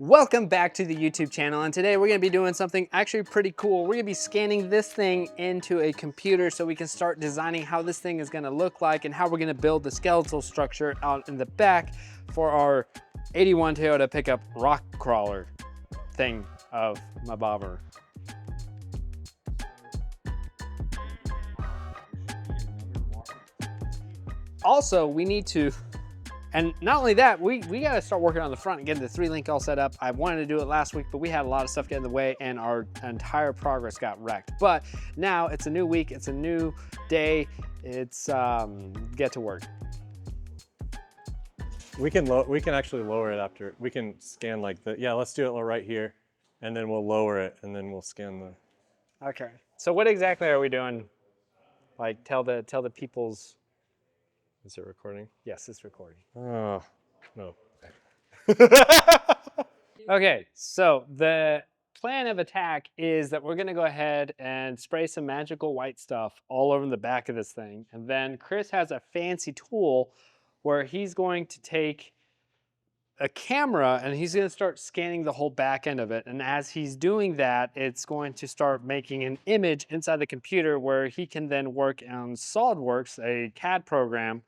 Welcome back to the YouTube channel, and today we're going to be doing something actually pretty cool. We're going to be scanning this thing into a computer so we can start designing how this thing is going to look like and how we're going to build the skeletal structure out in the back for our 81 Toyota pickup rock crawler thing of my bobber. Also, we need to, and not only that, we got to start working on the front and getting the 3-link all set up. I wanted to do it last week, but we had a lot of stuff get in the way and our entire progress got wrecked. But now it's a new week, it's a new day, it's get to work. We can actually lower it after. We can scan like the, yeah, let's do it right here, and then we'll lower it, and then we'll scan the. Okay. So what exactly are we doing? Like tell the people's. Is it recording? Yes, it's recording. Oh, no. Okay, so the plan of attack is that we're gonna go ahead and spray some magical white stuff all over the back of this thing. And then Chris has a fancy tool where he's going to take a camera and he's gonna start scanning the whole back end of it. And as he's doing that, it's going to start making an image inside the computer where he can then work on SolidWorks, a CAD program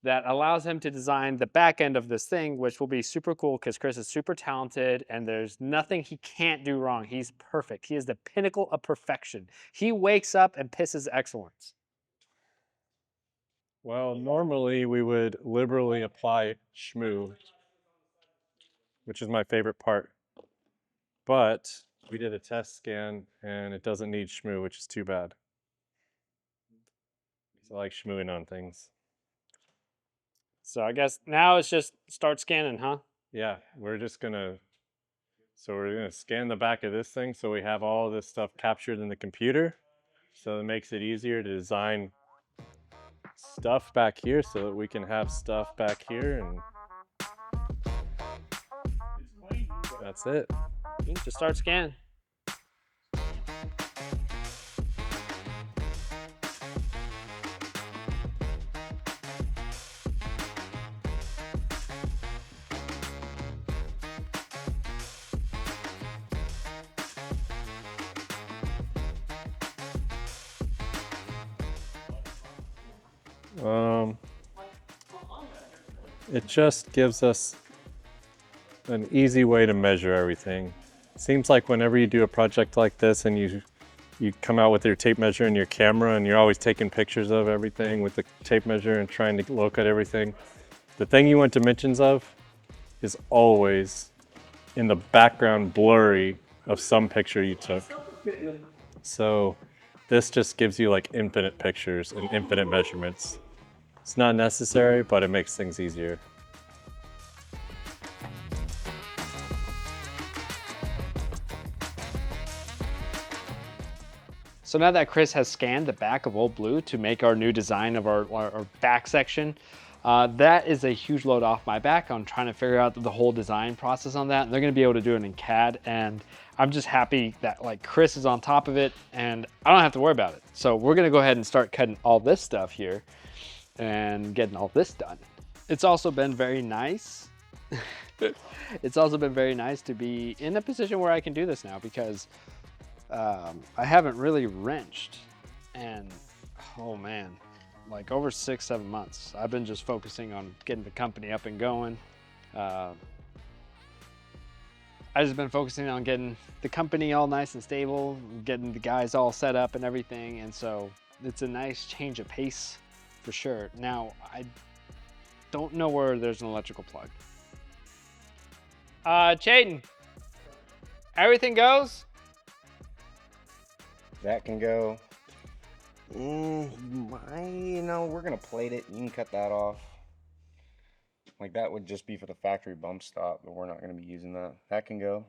that allows him to design the back end of this thing, which will be super cool because Chris is super talented and there's nothing he can't do wrong. He's perfect. He is the pinnacle of perfection. He wakes up and pisses excellence. Well, normally we would liberally apply shmoo, which is my favorite part. But we did a test scan and it doesn't need shmoo, which is too bad. So I like shmooing on things. So I guess now it's just start scanning, huh? Yeah, we're gonna scan the back of this thing so we have all this stuff captured in the computer. So it makes it easier to design stuff back here so that we can have stuff back here, and that's it. Just start scanning. It just gives us an easy way to measure everything. Seems like whenever you do a project like this and you come out with your tape measure and your camera and you're always taking pictures of everything with the tape measure and trying to look at everything, the thing you want dimensions of is always in the background blurry of some picture you took. So this just gives you like infinite pictures and infinite measurements. It's not necessary, but it makes things easier. So now that Chris has scanned the back of Old Blue to make our new design of our back section, that is a huge load off my back. I'm trying to figure out the whole design process on that. And they're gonna be able to do it in CAD, and I'm just happy that like Chris is on top of it and I don't have to worry about it. So we're gonna go ahead and start cutting all this stuff here and getting all this done. It's also been very nice. It's also been very nice to be in a position where I can do this now because I haven't really wrenched, and oh man, like over 6-7 months I've been just focusing on getting the company up and going. I've just been focusing on getting the company all nice and stable, getting the guys all set up and everything, and so it's a nice change of pace for sure. Now I don't know where there's an electrical plug. Chayton, everything goes? That can go. You know, we're gonna plate it. You can cut that off. Like that would just be for the factory bump stop, but we're not gonna be using that. That can go.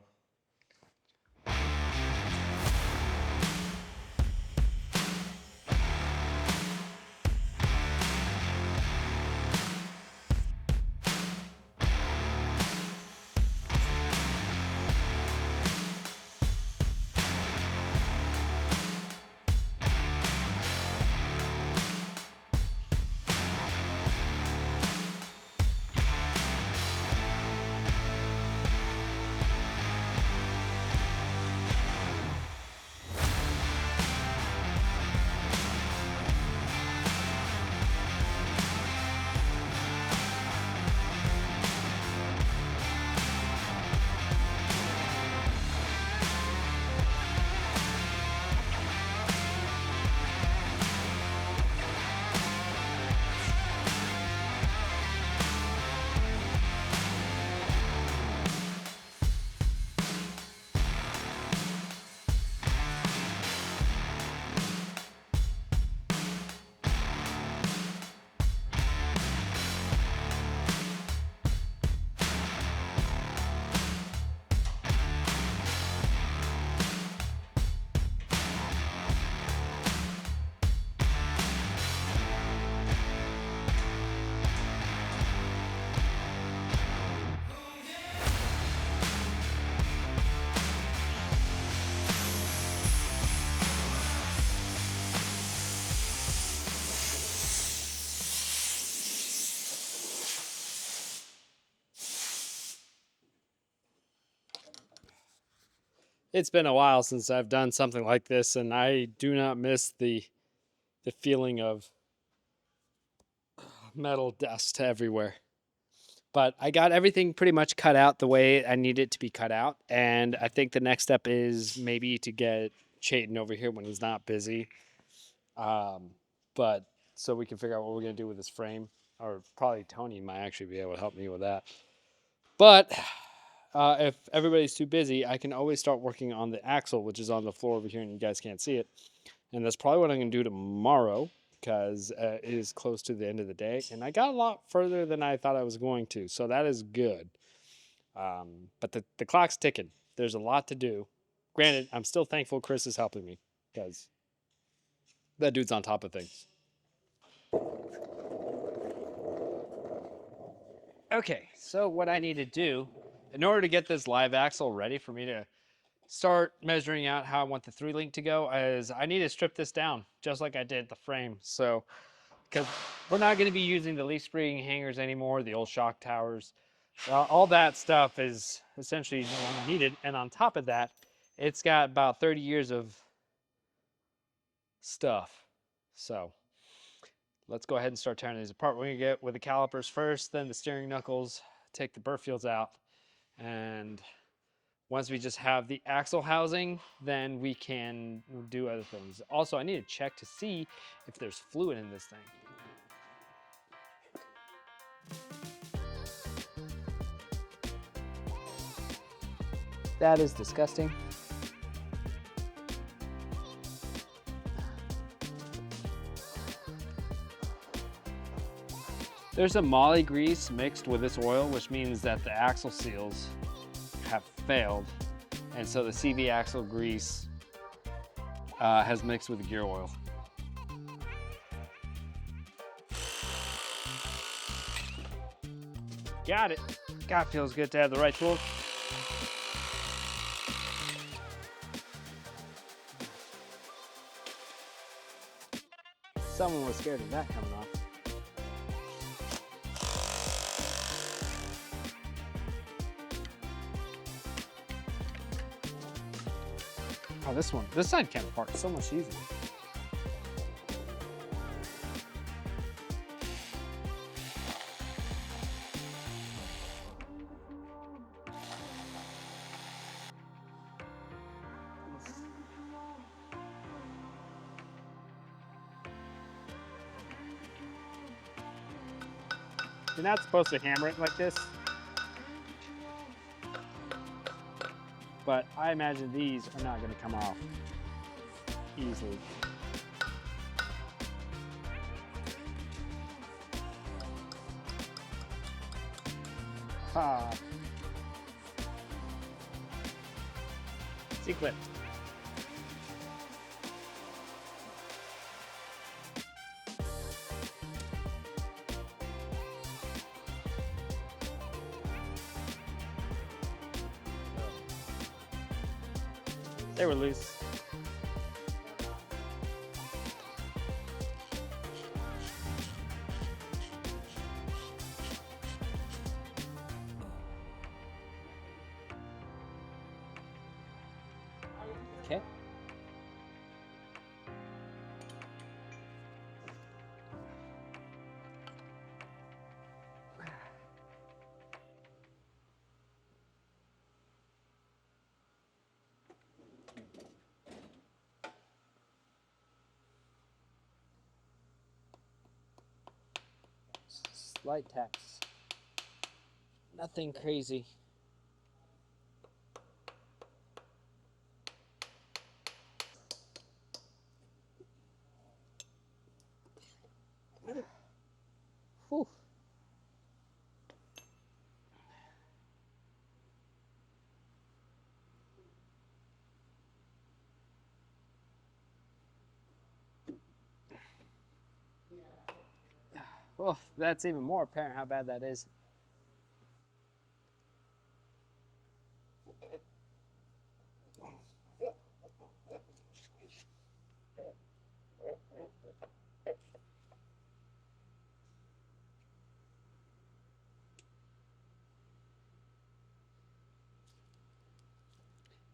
It's been a while since I've done something like this, and I do not miss the feeling of metal dust everywhere. But I got everything pretty much cut out the way I need it to be cut out, and I think the next step is maybe to get Chayton over here when he's not busy, um, but so we can figure out what we're gonna do with this frame, or probably Tony might actually be able to help me with that. But if everybody's too busy, I can always start working on the axle, which is on the floor over here, and you guys can't see it. And that's probably what I'm going to do tomorrow because it is close to the end of the day. And I got a lot further than I thought I was going to. So that is good. But the clock's ticking. There's a lot to do. Granted, I'm still thankful Chris is helping me because that dude's on top of things. Okay, so what I need to do in order to get this live axle ready for me to start measuring out how I want the 3-link to go is I need to strip this down just like I did the frame. So, because we're not going to be using the leaf spring hangers anymore, the old shock towers. All that stuff is essentially no longer needed. And on top of that, it's got about 30 years of stuff. So let's go ahead and start tearing these apart. We're going to get with the calipers first, then the steering knuckles, take the burr fields out, and once we just have the axle housing, then we can do other things. Also, I need to check to see if there's fluid in this thing. That is disgusting. There's a moly grease mixed with this oil, which means that the axle seals have failed. And so the CV axle grease has mixed with the gear oil. Got it. God, feels good to have the right tool. Someone was scared of that coming off. Oh, this side came apart so much easier. You're not supposed to hammer it like this, but I imagine these are not going to come off easily. Ah. C-clip. They were loose. Okay. Slight taps. Nothing crazy. Whew. Well, that's even more apparent how bad that is.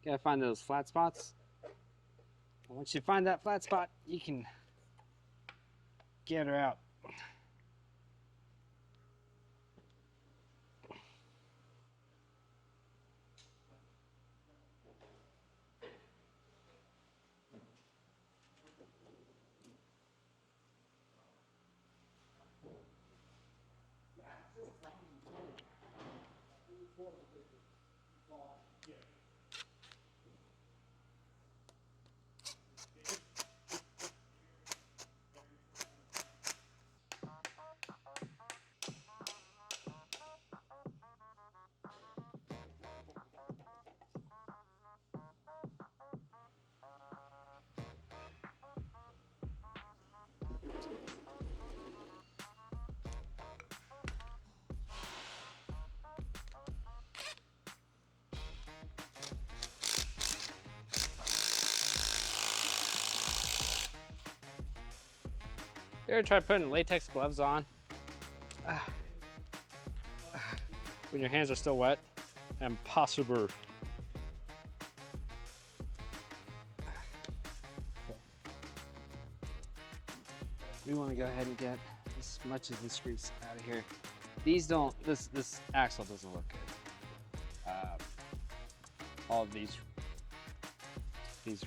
Gotta find those flat spots. Once you find that flat spot, you can get her out. You ever try putting latex gloves on when your hands are still wet? Impossible. We want to go ahead and get as much of this grease out of here. These don't. This axle doesn't look good. All of these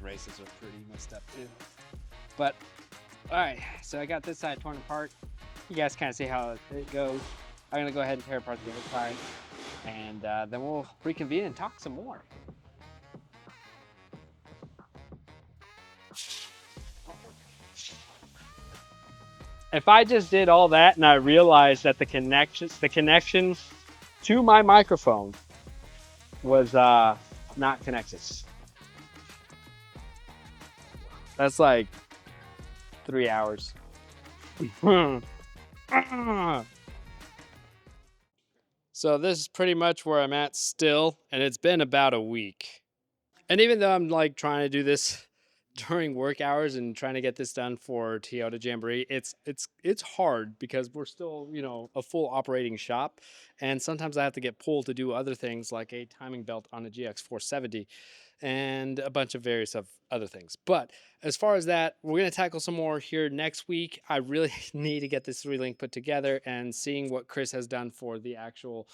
races are pretty messed up too. But all right, so I got this side torn apart. You guys kind of see how it goes. I'm gonna go ahead and tear apart the other side, and then we'll reconvene and talk some more. If I just did all that and I realized that the connection to my microphone was not connected. That's like 3 hours. So this is pretty much where I'm at still, and it's been about a week. And even though I'm like trying to do this during work hours and trying to get this done for Toyota Jamboree, it's hard because we're still, a full operating shop, and sometimes I have to get pulled to do other things like a timing belt on a GX 470 and a bunch of various other things. But as far as that, we're going to tackle some more here next week. I really need to get this 3-link put together, and seeing what Chris has done for the actual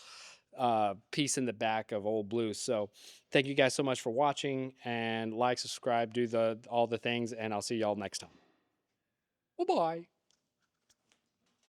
piece in the back of Old Blue. So thank you guys so much for watching, and like, subscribe, do all the things, and I'll see y'all next time. Bye-bye.